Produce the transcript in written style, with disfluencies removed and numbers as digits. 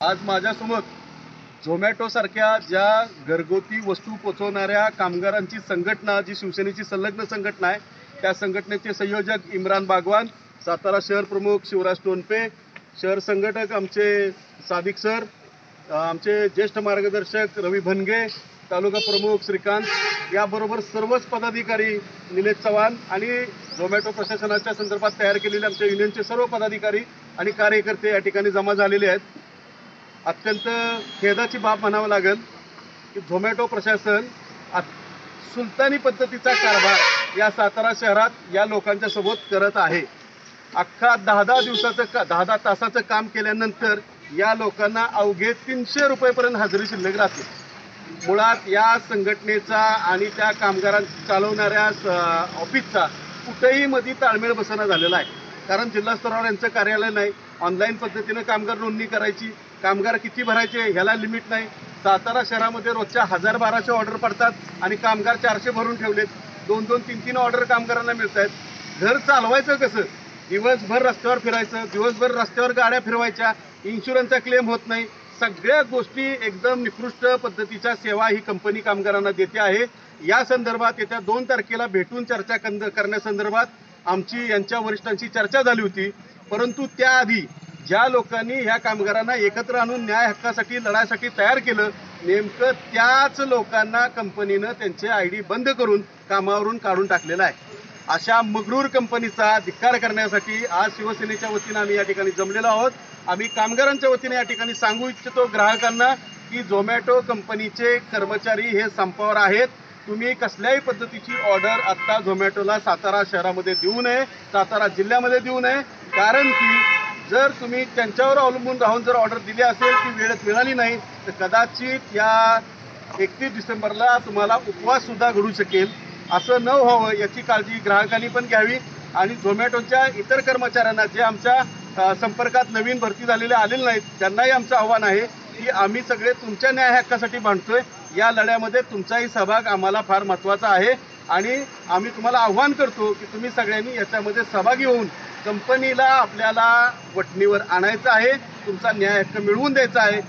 आज माझ्यासमोर झोमॅटो सारख्या ज्या घरगुती वस्तू पोचवणाऱ्या कामगारांची संघटना, जी शिवसेनेची संलग्न संघटना आहे, त्या संघटनेचे संयोजक इम्रान बागवान, सातारा शहर प्रमुख शिवराज टोनपे, शहर संघटक आमचे सादिक सर, आमचे ज्येष्ठ मार्गदर्शक रवी भनगे, तालुका प्रमुख श्रीकांत, याबरोबर सर्वच पदाधिकारी, निलेश चव्हाण आणि झोमॅटो प्रशासनाच्या संदर्भात तयार केलेले आमच्या युनियनचे सर्व पदाधिकारी आणि कार्यकर्ते या ठिकाणी जमा झालेले आहेत. अत्यंत खेदाची बाब म्हणावं लागेल की झोमॅटो प्रशासन सुलतानी पद्धतीचा कारभार या सातारा शहरात या लोकांच्या सोबत करत आहे. अख्खा 10-10 तासाचं काम केल्यानंतर या लोकांना अवघे 300 रुपयेपर्यंत हजेरी शिल्लक राहते. मुळात या संघटनेचा आणि त्या कामगारांना चालवणाऱ्या ऑफिसचा कुठेही मध्ये ताळमेळ बसणं झालेला आहे. कारण जिल्हा स्तरावर यांचं कार्यालय नाही, ऑनलाईन पद्धतीनं कामगार नोंदणी करायची, कामगार किती भरायचे ह्याला लिमिट नाही. सातारा शहरामध्ये रोजच्या 1000-1200 ऑर्डर पडतात आणि कामगार 400 भरून ठेवलेत. 2-2, 3-3 ऑर्डर कामगारांना मिळत आहेत. घर चालवायचं कसं? दिवसभर रस्त्यावर फिरायचं, दिवसभर रस्त्यावर गाड्या फिरवायच्या, इन्शुरन्सचा क्लेम होत नाही. सगळ्या गोष्टी एकदम निकृष्ट पद्धतीच्या सेवा ही कंपनी कामगारांना देते आहे. या संदर्भात येत्या 2 तारखेला भेटून चर्चा करण्यासंदर्भात आमची यांच्या वरिष्ठांची चर्चा झाली होती. परंतु त्याआधी ज्या लोकांनी ह्या कामगारांना एकत्र आणून न्याय हक्कासाठी लढायसाठी तयार केलं, नेमकं त्याच लोकांना कंपनीनं त्यांचे ID बंद करून कामावरून काढून टाकलेलं आहे. अशा मगरूर कंपनीचा धिक्कार करण्यासाठी आज शिवसेनेच्या वतीनं आम्ही या ठिकाणी जमलेलो आहोत. आम्ही कामगारांच्या वतीने या ठिकाणी सांगू इच्छितो ग्राहकांना की झोमॅटो कंपनीचे कर्मचारी हे संपावर आहेत. तुम्ही कसल्याही पद्धतीची ऑर्डर आत्ता झोमॅटोला सातारा शहरामध्ये देऊ नये, सातारा जिल्ह्यामध्ये देऊ नये. कारण की जर तुम्ही त्यांच्यावर अवलंबून राहून जर ऑर्डर दिली असेल ती वेळेत मिळाली नाही तर कदाचित या 31 डिसेंबरला तुम्हाला उपवाससुद्धा घडू शकेल. असं न व्हावं याची काळजी ग्राहकांनी पण घ्यावी. आणि झोमॅटोच्या इतर कर्मचाऱ्यांना जे आमच्या संपर्कात नवीन भरती झालेले आलेले नाहीत त्यांनाही आमचं आव्हान आहे की आम्ही सगळे तुमच्या न्याय हक्कासाठी भांडतोय. या लढ्यामध्ये तुमचाही सहभाग आम्हाला फार महत्त्वाचा आहे आणि आम्ही तुम्हाला आव्हान करतो की तुम्ही सगळ्यांनी याच्यामध्ये सहभागी होऊन कंपनीला आपल्याला वठणीवर आणायचं आहे, तुमचा न्याय हक्क मिळवून द्यायचा आहे.